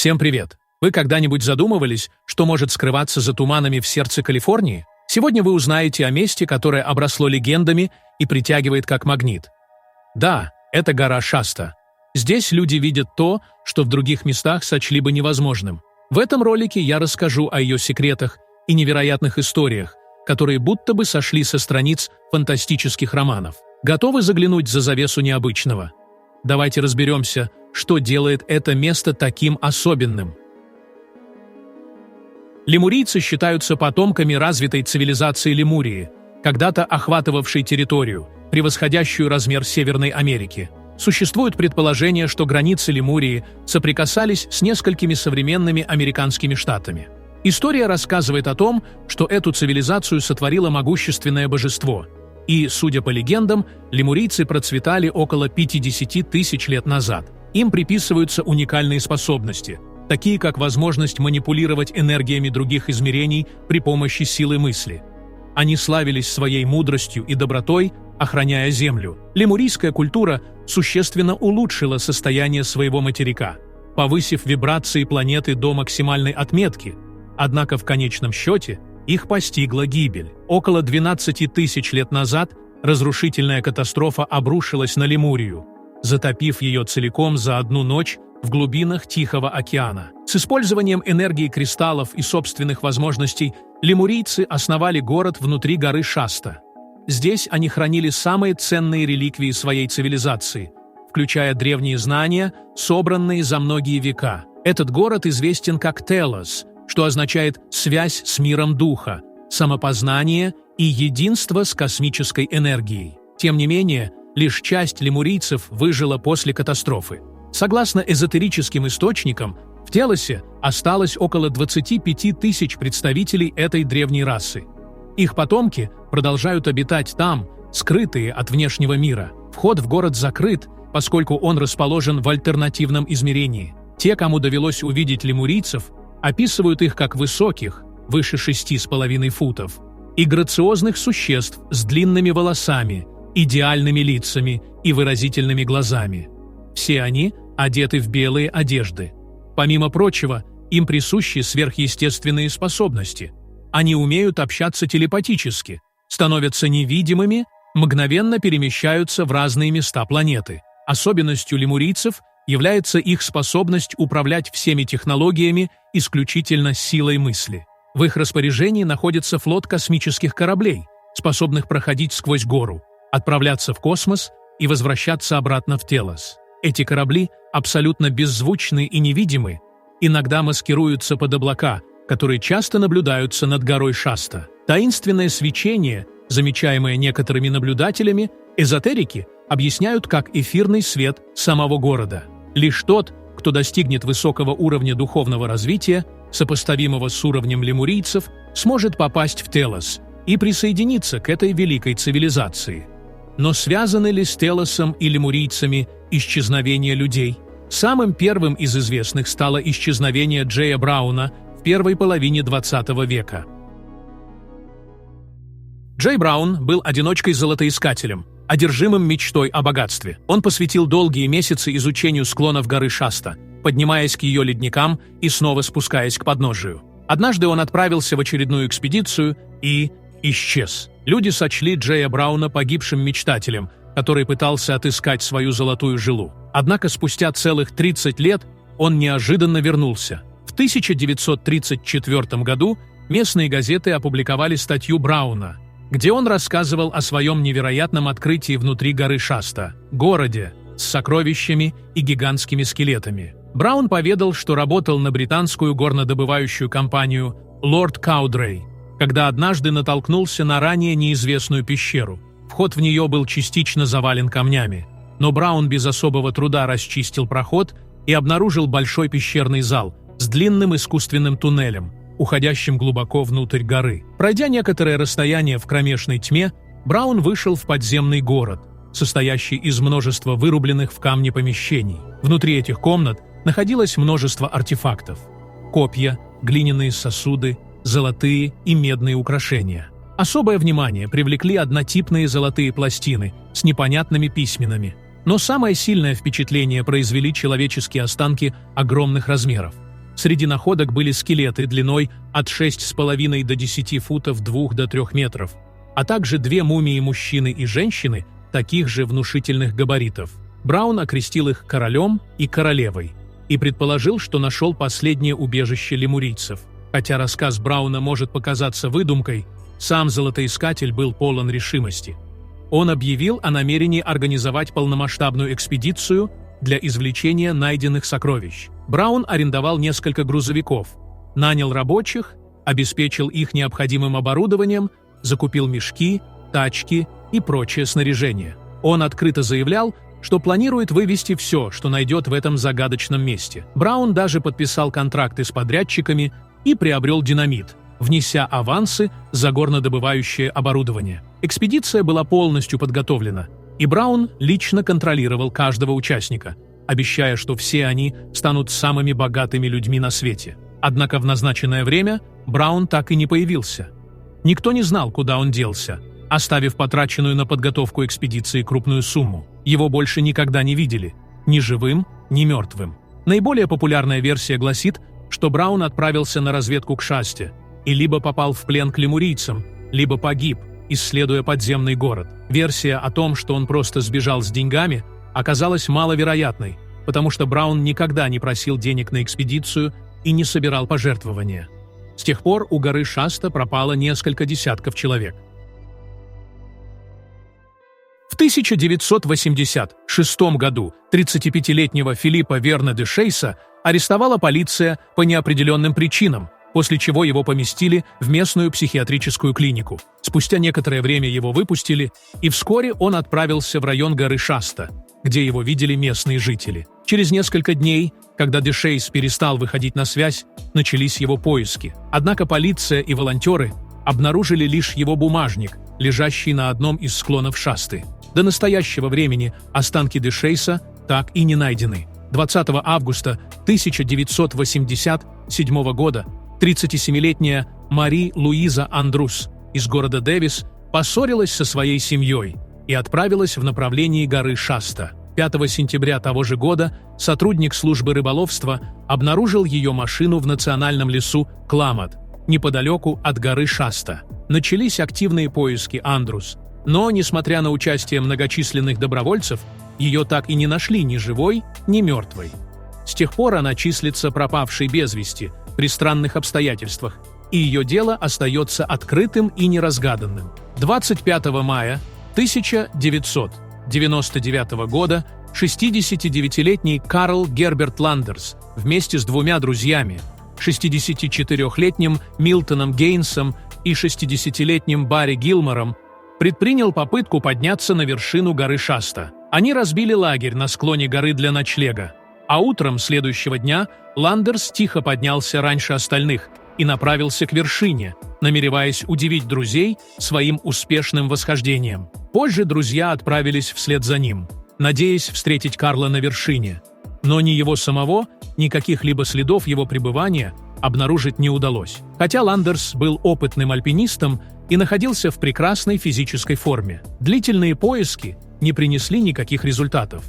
Всем привет! Вы когда-нибудь задумывались, что может скрываться за туманами в сердце Калифорнии? Сегодня вы узнаете о месте, которое обросло легендами и притягивает как магнит. Да, это гора Шаста. Здесь люди видят то, что в других местах сочли бы невозможным. В этом ролике я расскажу о ее секретах и невероятных историях, которые будто бы сошли со страниц фантастических романов. Готовы заглянуть за завесу необычного? Давайте разберемся, что делает это место таким особенным. Лемурийцы считаются потомками развитой цивилизации Лемурии, когда-то охватывавшей территорию, превосходящую размер Северной Америки. Существует предположение, что границы Лемурии соприкасались с несколькими современными американскими штатами. История рассказывает о том, что эту цивилизацию сотворило могущественное божество, и, судя по легендам, лемурийцы процветали около 50 тысяч лет назад. Им приписываются уникальные способности, такие как возможность манипулировать энергиями других измерений при помощи силы мысли. Они славились своей мудростью и добротой, охраняя Землю. Лемурийская культура существенно улучшила состояние своего материка, повысив вибрации планеты до максимальной отметки, однако в конечном счете их постигла гибель. Около 12 тысяч лет назад разрушительная катастрофа обрушилась на Лемурию, затопив ее целиком за одну ночь в глубинах Тихого океана. С использованием энергии кристаллов и собственных возможностей лемурийцы основали город внутри горы Шаста. Здесь они хранили самые ценные реликвии своей цивилизации, включая древние знания, собранные за многие века. Этот город известен как Телос, что означает «связь с миром духа», «самопознание» и «единство с космической энергией». Тем не менее, лишь часть лемурийцев выжила после катастрофы. Согласно эзотерическим источникам, в Телосе осталось около 25 тысяч представителей этой древней расы. Их потомки продолжают обитать там, скрытые от внешнего мира. Вход в город закрыт, поскольку он расположен в альтернативном измерении. Те, кому довелось увидеть лемурийцев, описывают их как высоких, выше 6,5 футов, и грациозных существ с длинными волосами, идеальными лицами и выразительными глазами. Все они одеты в белые одежды. Помимо прочего, им присущи сверхъестественные способности. Они умеют общаться телепатически, становятся невидимыми, мгновенно перемещаются в разные места планеты. Особенностью лемурийцев является их способность управлять всеми технологиями исключительно силой мысли. В их распоряжении находится флот космических кораблей, способных проходить сквозь гору, отправляться в космос и возвращаться обратно в Телос. Эти корабли абсолютно беззвучны и невидимы, иногда маскируются под облака, которые часто наблюдаются над горой Шаста. Таинственное свечение, замечаемое некоторыми наблюдателями, эзотерики объясняют как эфирный свет самого города. Лишь тот, кто достигнет высокого уровня духовного развития, сопоставимого с уровнем лемурийцев, сможет попасть в Телос и присоединиться к этой великой цивилизации. Но связаны ли с Телосом и лемурийцами исчезновение людей? Самым первым из известных стало исчезновение Джея Брауна в первой половине XX века. Джей Браун был одиночкой-золотоискателем, одержимым мечтой о богатстве. Он посвятил долгие месяцы изучению склонов горы Шаста, поднимаясь к ее ледникам и снова спускаясь к подножию. Однажды он отправился в очередную экспедицию и исчез. Люди сочли Джея Брауна погибшим мечтателем, который пытался отыскать свою золотую жилу. Однако спустя целых 30 лет он неожиданно вернулся. В 1934 году местные газеты опубликовали статью Брауна, где он рассказывал о своем невероятном открытии внутри горы Шаста, городе с сокровищами и гигантскими скелетами. Браун поведал, что работал на британскую горнодобывающую компанию Lord Cowdray, когда однажды натолкнулся на ранее неизвестную пещеру. Вход в нее был частично завален камнями, но Браун без особого труда расчистил проход и обнаружил большой пещерный зал с длинным искусственным туннелем, уходящим глубоко внутрь горы. Пройдя некоторое расстояние в кромешной тьме, Браун вышел в подземный город, состоящий из множества вырубленных в камне помещений. Внутри этих комнат находилось множество артефактов: копья, глиняные сосуды, золотые и медные украшения. Особое внимание привлекли однотипные золотые пластины с непонятными письменами. Но самое сильное впечатление произвели человеческие останки огромных размеров. Среди находок были скелеты длиной от 6,5 до 10 футов 2 до 3 метров, а также 2 мумии мужчины и женщины таких же внушительных габаритов. Браун окрестил их королем и королевой и предположил, что нашел последнее убежище лемурийцев. Хотя рассказ Брауна может показаться выдумкой, сам золотоискатель был полон решимости. Он объявил о намерении организовать полномасштабную экспедицию для извлечения найденных сокровищ. Браун арендовал несколько грузовиков, нанял рабочих, обеспечил их необходимым оборудованием, закупил мешки, тачки и прочее снаряжение. Он открыто заявлял, что планирует вывезти все, что найдет в этом загадочном месте. Браун даже подписал контракты с подрядчиками и приобрел динамит, внеся авансы за горнодобывающее оборудование. Экспедиция была полностью подготовлена, и Браун лично контролировал каждого участника, обещая, что все они станут самыми богатыми людьми на свете. Однако в назначенное время Браун так и не появился. Никто не знал, куда он делся, оставив потраченную на подготовку экспедиции крупную сумму. Его больше никогда не видели, ни живым, ни мертвым. Наиболее популярная версия гласит, что Браун отправился на разведку к Шасте и либо попал в плен к лемурийцам, либо погиб, исследуя подземный город. Версия о том, что он просто сбежал с деньгами, оказалась маловероятной, потому что Браун никогда не просил денег на экспедицию и не собирал пожертвования. С тех пор у горы Шаста пропало несколько десятков человек. В 1986 году 35-летнего Филиппа Верна де Шейса арестовала полиция по неопределенным причинам, после чего его поместили в местную психиатрическую клинику. Спустя некоторое время его выпустили, и вскоре он отправился в район горы Шаста, где его видели местные жители. Через несколько дней, когда де Шейс перестал выходить на связь, начались его поиски. Однако полиция и волонтеры обнаружили лишь его бумажник, лежащий на одном из склонов Шасты. До настоящего времени останки де Шейса так и не найдены. 20 августа 1987 года 37-летняя Мари Луиза Андрус из города Дэвис поссорилась со своей семьей и отправилась в направлении горы Шаста. 5 сентября того же года сотрудник службы рыболовства обнаружил ее машину в национальном лесу Кламат, неподалеку от горы Шаста. Начались активные поиски Андрус, но, несмотря на участие многочисленных добровольцев, ее так и не нашли ни живой, ни мертвой. С тех пор она числится пропавшей без вести при странных обстоятельствах, и ее дело остается открытым и неразгаданным. 25 мая 1999 года 69-летний Карл Герберт Ландерс вместе с двумя друзьями, 64-летним Милтоном Гейнсом и 60-летним Барри Гилмором, предпринял попытку подняться на вершину горы Шаста. Они разбили лагерь на склоне горы для ночлега, а утром следующего дня Ландерс тихо поднялся раньше остальных и направился к вершине, намереваясь удивить друзей своим успешным восхождением. Позже друзья отправились вслед за ним, надеясь встретить Карла на вершине. Но ни его самого, ни каких-либо следов его пребывания обнаружить не удалось. Хотя Ландерс был опытным альпинистом и находился в прекрасной физической форме. Длительные поиски не принесли никаких результатов.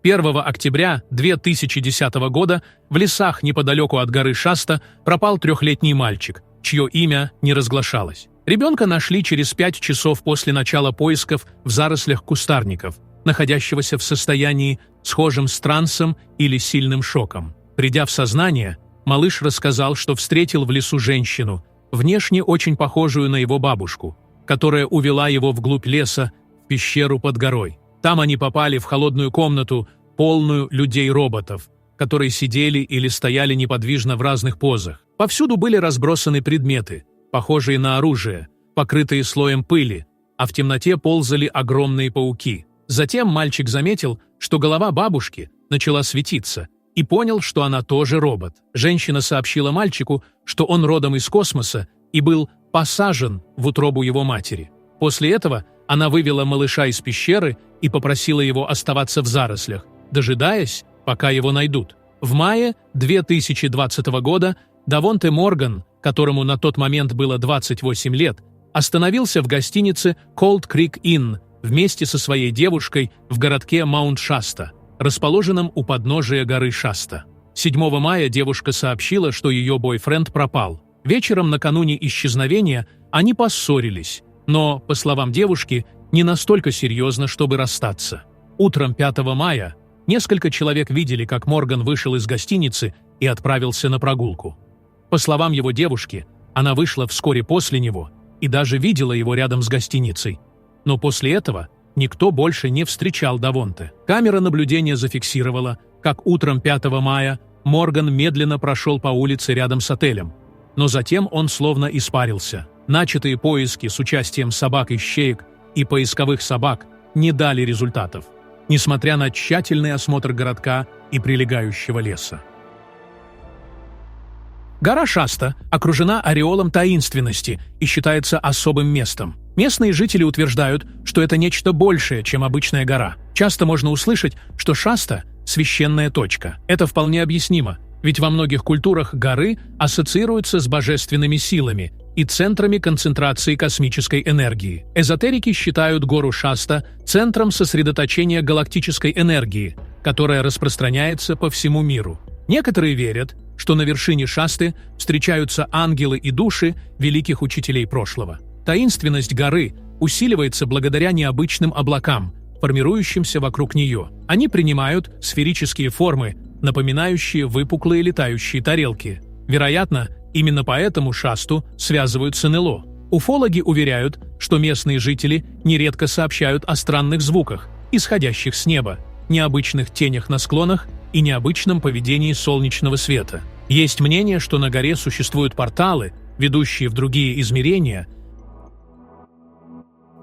1 октября 2010 года в лесах неподалеку от горы Шаста пропал 3-летний мальчик, чье имя не разглашалось. Ребенка нашли через 5 часов после начала поисков в зарослях кустарников, находящегося в состоянии, схожем с трансом или сильным шоком. Придя в сознание, малыш рассказал, что встретил в лесу женщину, внешне очень похожую на его бабушку, которая увела его вглубь леса, в пещеру под горой. Там они попали в холодную комнату, полную людей-роботов, которые сидели или стояли неподвижно в разных позах. Повсюду были разбросаны предметы, похожие на оружие, покрытые слоем пыли, а в темноте ползали огромные пауки. Затем мальчик заметил, что голова бабушки начала светиться, и понял, что она тоже робот. Женщина сообщила мальчику, что он родом из космоса и был посажен в утробу его матери. После этого она вывела малыша из пещеры и попросила его оставаться в зарослях, дожидаясь, пока его найдут. В мае 2020 года Давонте Морган, которому на тот момент было 28 лет, остановился в гостинице Cold Creek Inn вместе со своей девушкой в городке Маунт-Шаста, расположенном у подножия горы Шаста. 7 мая девушка сообщила, что ее бойфренд пропал. Вечером накануне исчезновения они поссорились, но, по словам девушки, не настолько серьезно, чтобы расстаться. Утром 5 мая несколько человек видели, как Морган вышел из гостиницы и отправился на прогулку. По словам его девушки, она вышла вскоре после него и даже видела его рядом с гостиницей. Но после этого никто больше не встречал Давонте. Камера наблюдения зафиксировала, как утром 5 мая Морган медленно прошел по улице рядом с отелем. Но затем он словно испарился. Начатые поиски с участием собак-ищеек и поисковых собак не дали результатов, несмотря на тщательный осмотр городка и прилегающего леса. Гора Шаста окружена ореолом таинственности и считается особым местом. Местные жители утверждают, что это нечто большее, чем обычная гора. Часто можно услышать, что Шаста – священная точка. Это вполне объяснимо, ведь во многих культурах горы ассоциируются с божественными силами и центрами концентрации космической энергии. Эзотерики считают гору Шаста центром сосредоточения галактической энергии, которая распространяется по всему миру. Некоторые верят, что на вершине Шасты встречаются ангелы и души великих учителей прошлого. Таинственность горы усиливается благодаря необычным облакам, формирующимся вокруг нее. Они принимают сферические формы, напоминающие выпуклые летающие тарелки. Вероятно, именно поэтому Шасту связывают с НЛО. Уфологи уверяют, что местные жители нередко сообщают о странных звуках, исходящих с неба, необычных тенях на склонах и необычном поведении солнечного света. Есть мнение, что на горе существуют порталы, ведущие в другие измерения.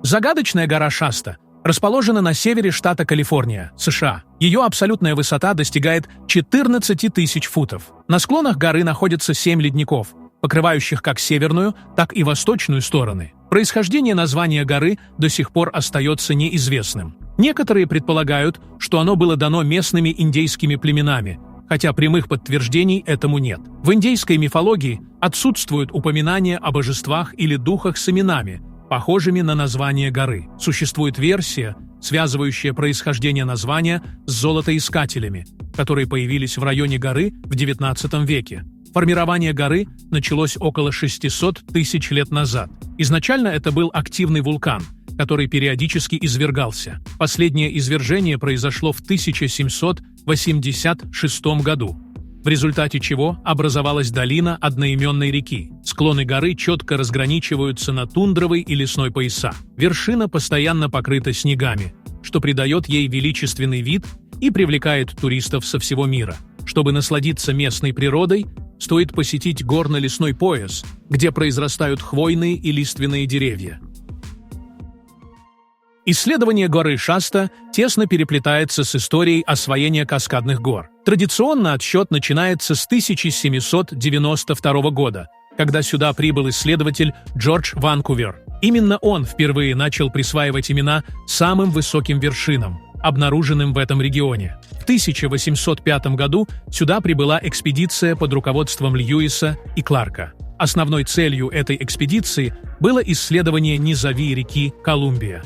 Загадочная гора Шаста расположена на севере штата Калифорния, США. Ее абсолютная высота достигает 14 тысяч футов. На склонах горы находятся 7 ледников, покрывающих как северную, так и восточную стороны. Происхождение названия горы до сих пор остается неизвестным. Некоторые предполагают, что оно было дано местными индейскими племенами, хотя прямых подтверждений этому нет. В индейской мифологии отсутствуют упоминания о божествах или духах с именами, похожими на название горы. Существует версия, связывающая происхождение названия с золотоискателями, которые появились в районе горы в XIX веке. Формирование горы началось около 600 тысяч лет назад. Изначально это был активный вулкан, который периодически извергался. Последнее извержение произошло в 1786 году, в результате чего образовалась долина одноименной реки. Склоны горы четко разграничиваются на тундровый и лесной пояса. Вершина постоянно покрыта снегами, что придает ей величественный вид и привлекает туристов со всего мира. Чтобы насладиться местной природой, стоит посетить горно-лесной пояс, где произрастают хвойные и лиственные деревья. Исследование горы Шаста тесно переплетается с историей освоения Каскадных гор. Традиционно отсчет начинается с 1792 года, когда сюда прибыл исследователь Джордж Ванкувер. Именно он впервые начал присваивать имена самым высоким вершинам, обнаруженным в этом регионе. В 1805 году сюда прибыла экспедиция под руководством Льюиса и Кларка. Основной целью этой экспедиции было исследование низовья реки Колумбия.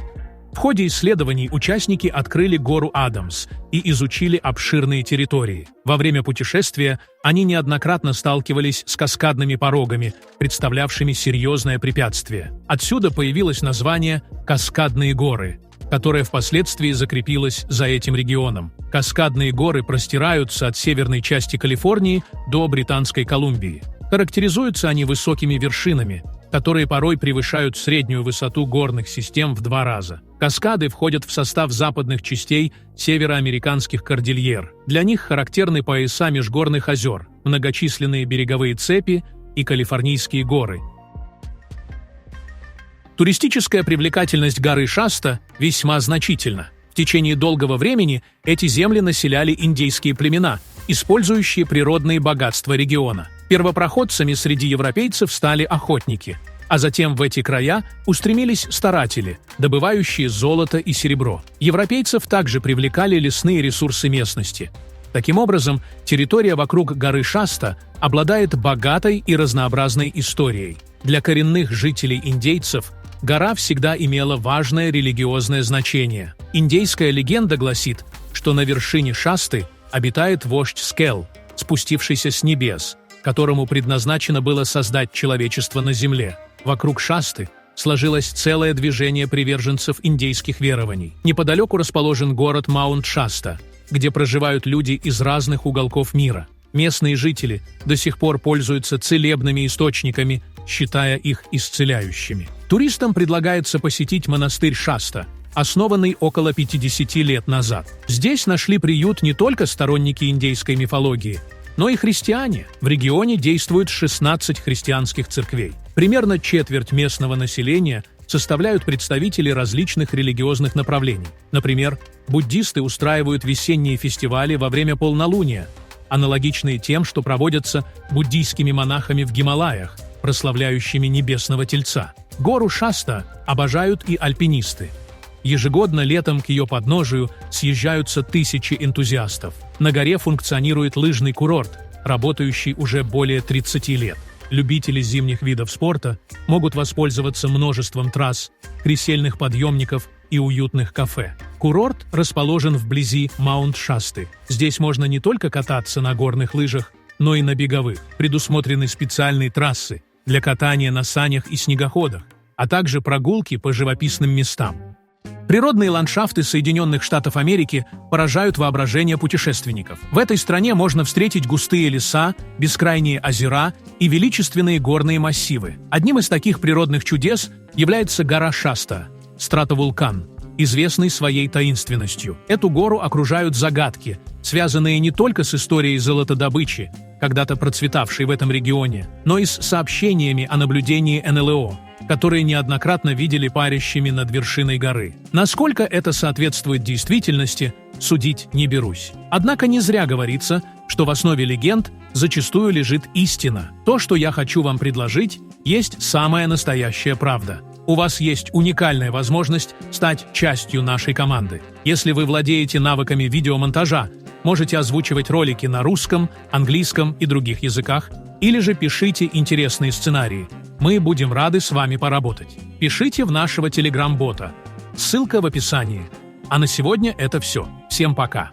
В ходе исследований участники открыли гору Адамс и изучили обширные территории. Во время путешествия они неоднократно сталкивались с каскадными порогами, представлявшими серьезное препятствие. Отсюда появилось название «Каскадные горы», которое впоследствии закрепилось за этим регионом. Каскадные горы простираются от северной части Калифорнии до Британской Колумбии. Характеризуются они высокими вершинами, которые порой превышают среднюю высоту горных систем в 2 раза. Каскады входят в состав западных частей североамериканских кордильер. Для них характерны пояса межгорных озер, многочисленные береговые цепи и Калифорнийские горы. Туристическая привлекательность горы Шаста весьма значительна. В течение долгого времени эти земли населяли индейские племена, использующие природные богатства региона. Первопроходцами среди европейцев стали охотники, а затем в эти края устремились старатели, добывающие золото и серебро. Европейцев также привлекали лесные ресурсы местности. Таким образом, территория вокруг горы Шаста обладает богатой и разнообразной историей. Для коренных жителей индейцев гора всегда имела важное религиозное значение. Индейская легенда гласит, что на вершине Шасты обитает вождь Скел, спустившийся с небес, которому предназначено было создать человечество на земле. Вокруг Шасты сложилось целое движение приверженцев индейских верований. Неподалеку расположен город Маунт-Шаста, где проживают люди из разных уголков мира. Местные жители до сих пор пользуются целебными источниками, считая их исцеляющими. Туристам предлагается посетить монастырь Шаста, основанный около 50 лет назад. Здесь нашли приют не только сторонники индейской мифологии, но и христиане. В регионе действуют 16 христианских церквей. Примерно четверть местного населения составляют представители различных религиозных направлений. Например, буддисты устраивают весенние фестивали во время полнолуния, аналогичные тем, что проводятся буддийскими монахами в Гималаях, прославляющими небесного тельца. Гору Шаста обожают и альпинисты. Ежегодно летом к ее подножию съезжаются тысячи энтузиастов. На горе функционирует лыжный курорт, работающий уже более 30 лет. Любители зимних видов спорта могут воспользоваться множеством трасс, кресельных подъемников и уютных кафе. Курорт расположен вблизи Маунт-Шасты. Здесь можно не только кататься на горных лыжах, но и на беговых. Предусмотрены специальные трассы для катания на санях и снегоходах, а также прогулки по живописным местам. Природные ландшафты Соединенных Штатов Америки поражают воображение путешественников. В этой стране можно встретить густые леса, бескрайние озера и величественные горные массивы. Одним из таких природных чудес является гора Шаста, стратовулкан, известный своей таинственностью. Эту гору окружают загадки, связанные не только с историей золотодобычи, когда-то процветавшей в этом регионе, но и с сообщениями о наблюдении НЛО, которые неоднократно видели парящими над вершиной горы. Насколько это соответствует действительности, судить не берусь. Однако не зря говорится, что в основе легенд зачастую лежит истина. То, что я хочу вам предложить, есть самая настоящая правда. У вас есть уникальная возможность стать частью нашей команды. Если вы владеете навыками видеомонтажа, можете озвучивать ролики на русском, английском и других языках, или же пишите интересные сценарии. Мы будем рады с вами поработать. Пишите в нашего телеграм-бота. Ссылка в описании. А на сегодня это все. Всем пока.